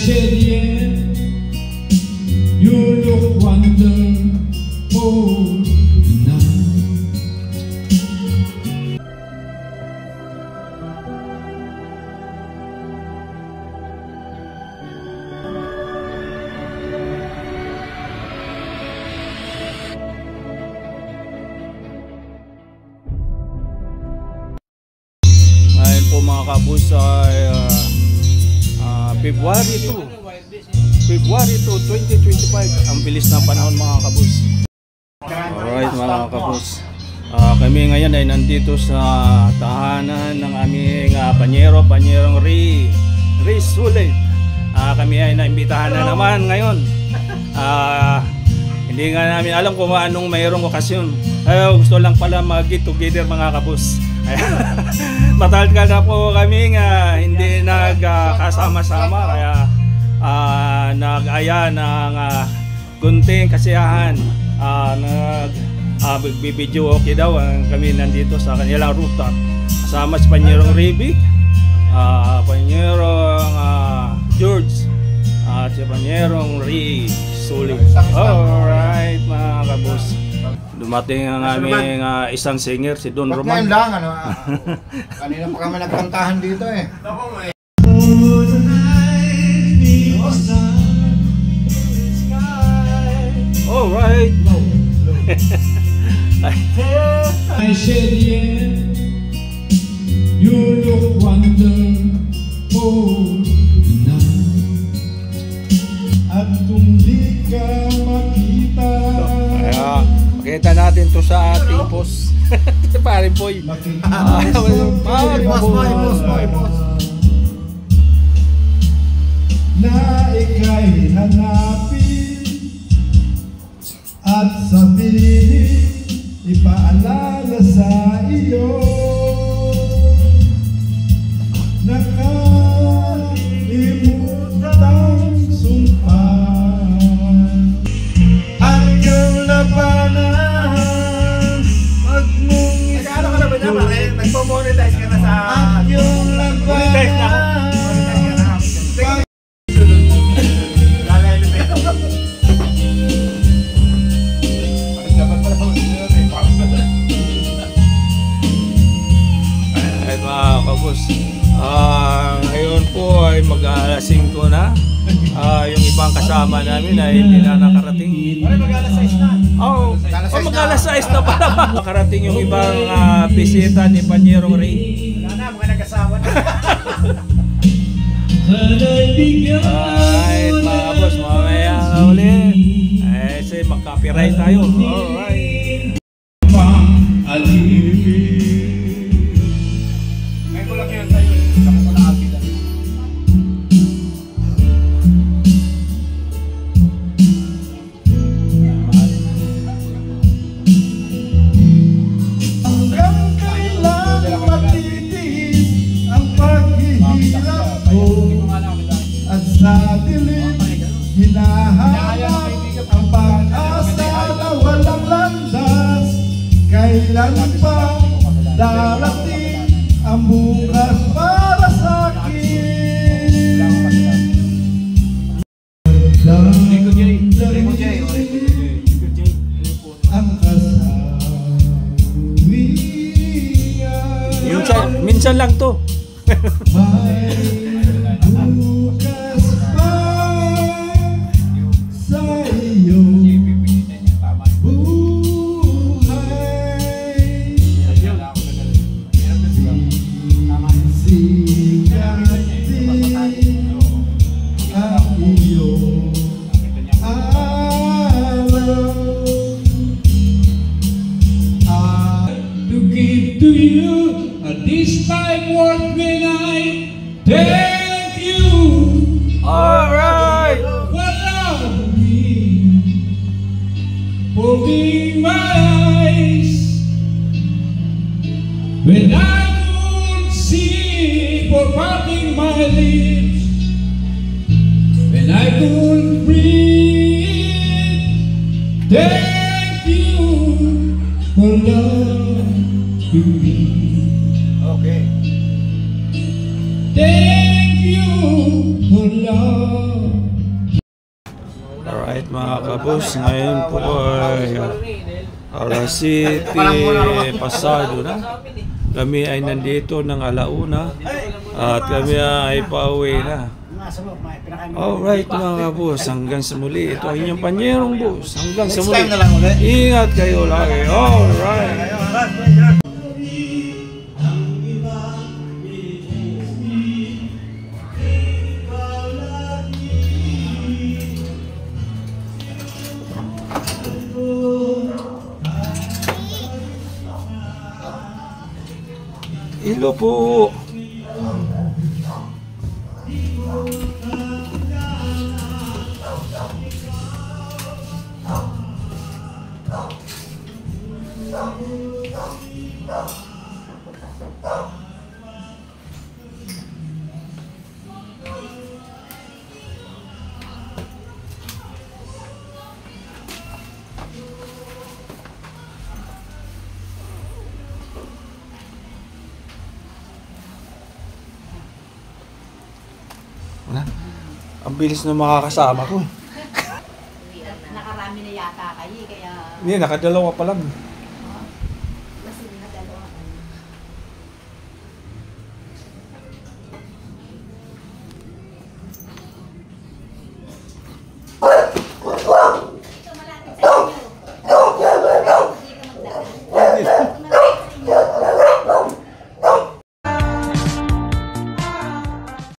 said yeah, you look wonderful now. Ngayon po mga kabus ay February 2, 2025. Ang bilis na panahon mga kabus. Alright mga kabus, kami ngayon ay nandito sa tahanan ng aming Panyerong Ray Sulit. Kami ay naimbitahan na naman ngayon. Hindi nga namin alam kung anong mayroong okasyon. Gusto lang pala mag-get together mga kabus. Matagal na po kami hindi nagkasama-sama, kaya nag-aya ng kunting kasiyahan. Nagbibideo okay daw kami nandito sa kanilang rooftop kasama si Panyerong Ribig, Panyerong George at si Panyerong Ray Sulit. Alright mga kabos, dumating ang aming isang singer, si Don Roman. Kanina pa kami nagkantahan dito eh. Alright. I said yeah, you look wonderful now. At kung di ka makita, Pakita natin to sa ating post. Parin Boy. Na ika'y hanapin at sabihin, ipaalala sa iyo, nakalimutang sumpaan ang iyong labanan. Wag mong Nag-ano ka na ba niya pare? Nagpo-monetize ka na sa... ang iyong Monetize na ako. Monetize ka na. Ngayon po ay mag-alas 5 na. Yung ibang kasama namin ay hindi na nakarating. Mag-alas 6 na. Mag-alas 6 na pala. Nakarating yung ibang bisita ni Panyerong Ray. Wala na, mga nag-asawa na. Alright mga boss, mamaya na ulit. Say mag-copyright tayo. Alright. Ngayon ko lang yan tayo. Ako ko na agad. Hanggang kailan matitiis ang paghihirap ko, at sa dilim hinahanap ang pag-asa na walang landas. Kailan pa darating ang bukas para sa akin? Ang kasawian, Minsan lang to. may bukas pa sa iyong buhay. Sigatin ang iyong araw. To give to you this time worth when I thank you. Alright. For loving me, for being my eyes when I could see, for parting my lips when I could breathe. Thank you for loving me. Okay. Thank you for love. mga kabus, ngayon po ay alas City, pasado na. Kami ay nandito ng alauna at kami ay pauwi na. Alright mga kabus, hanggang sa muli. Ito ang inyong panyerong bus. Hanggang sa muli. Ingat kayo lagi. Alright. Hello po. Wala. Ang bilis na makakasama ko. Nakarami na yata kayo, kaya... Hindi, nakadalawa pa lang.